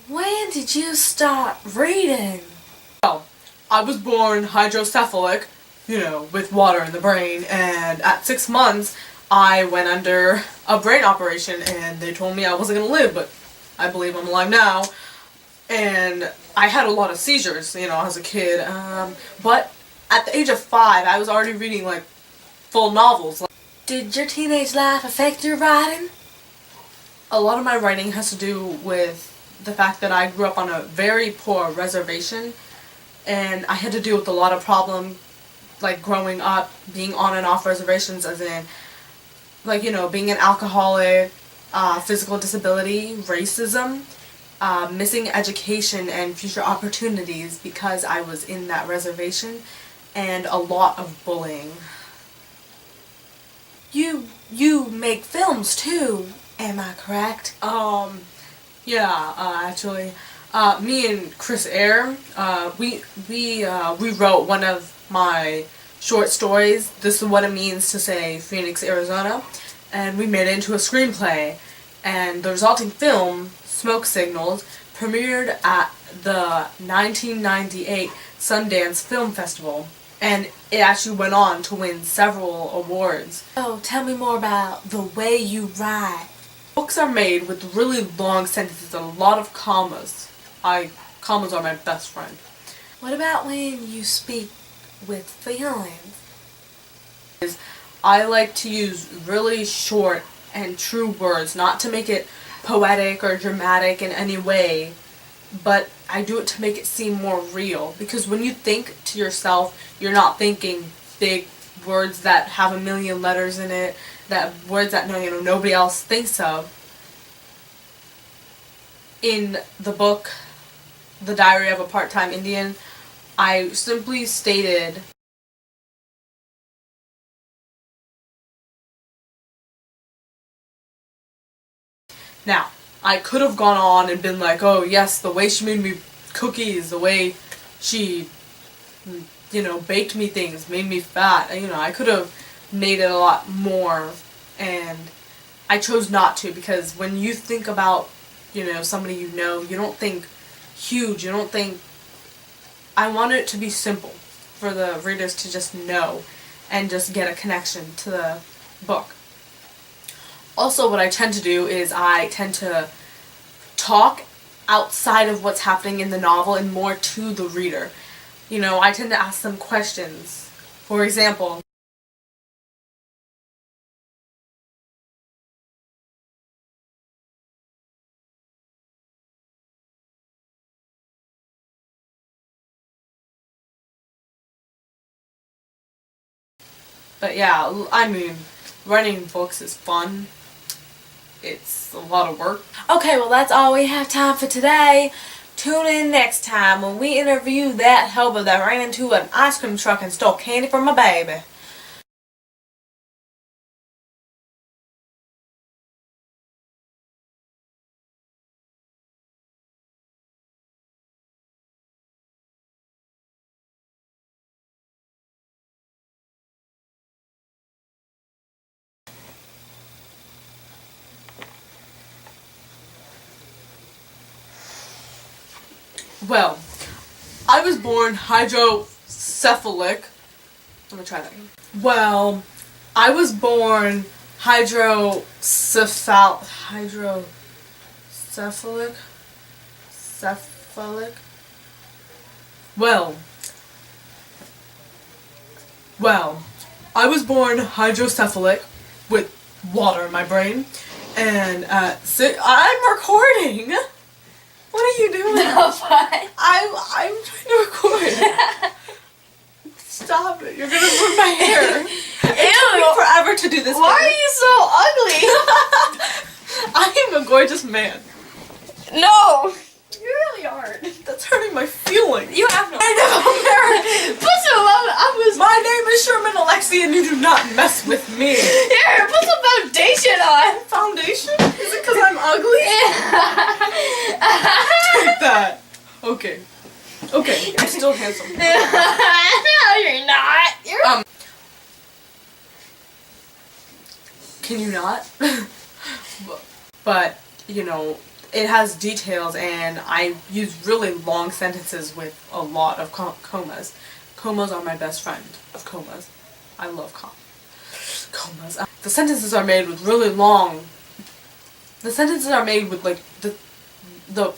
When did you start reading? Well, I was born hydrocephalic, with water in the brain, and at 6 months I went under a brain operation and they told me I wasn't gonna live, but I believe I'm alive now. And I had a lot of seizures, as a kid, but at the age of 5 I was already reading like full novels. Did your teenage life affect your writing? A lot of my writing has to do with the fact that I grew up on a very poor reservation and I had to deal with a lot of problems like growing up, being on and off reservations, as in like, being an alcoholic, physical disability, racism, missing education and future opportunities because I was in that reservation, and a lot of bullying. You make films too, am I correct? Yeah, actually, me and Chris Eyre, we rewrote one of my short stories, This Is What It Means to Say Phoenix, Arizona, and we made it into a screenplay, and the resulting film, Smoke Signals, premiered at the 1998 Sundance Film Festival, and it actually went on to win several awards. Oh, tell me more about the way you write. Books are made with really long sentences and a lot of commas. Commas are my best friend. What about when you speak with feelings? I like to use really short and true words, not to make it poetic or dramatic in any way, but I do it to make it seem more real. Because when you think to yourself, you're not thinking big words that have a million letters in it, words that nobody else thinks of. In the book, The Diary of a Part-Time Indian, I simply stated now, I could have gone on and been like, oh yes, the way she made me cookies, the way she, baked me things, made me fat. I could have made it a lot more, and I chose not to, because when you think about, somebody you don't think huge, you don't think. I want it to be simple for the readers to just know and just get a connection to the book. Also, what I tend to do is I tend to talk outside of what's happening in the novel and more to the reader. I tend to ask them questions. For example, but yeah, writing books is fun. It's a lot of work. Okay, well that's all we have time for today. Tune in next time when we interview that helper that ran into an ice cream truck and stole candy from my baby. Well, I was born hydrocephalic. Let me try that again. Well, I was born hydrocephalic. Cephalic. Well, I was born hydrocephalic with water in my brain, and I'm recording. What are you doing? No, fine. I'm trying to record. Stop it! You're gonna ruin my hair. It took me forever to do this. Why are you so ugly? I am a gorgeous man. No, you really aren't. That's hurting my feelings. You have no. I know. Put some. My name is Sherman Alexie, and you do not mess with me. Here, put some foundation on. Foundation? Is it because I'm ugly? Take that. Okay. You're still handsome. No, you're not. Can you not? But, it has details, and I use really long sentences with a lot of commas. Commas are my best friend of commas. I love commas. The sentences are made with really long. The sentences are made with like the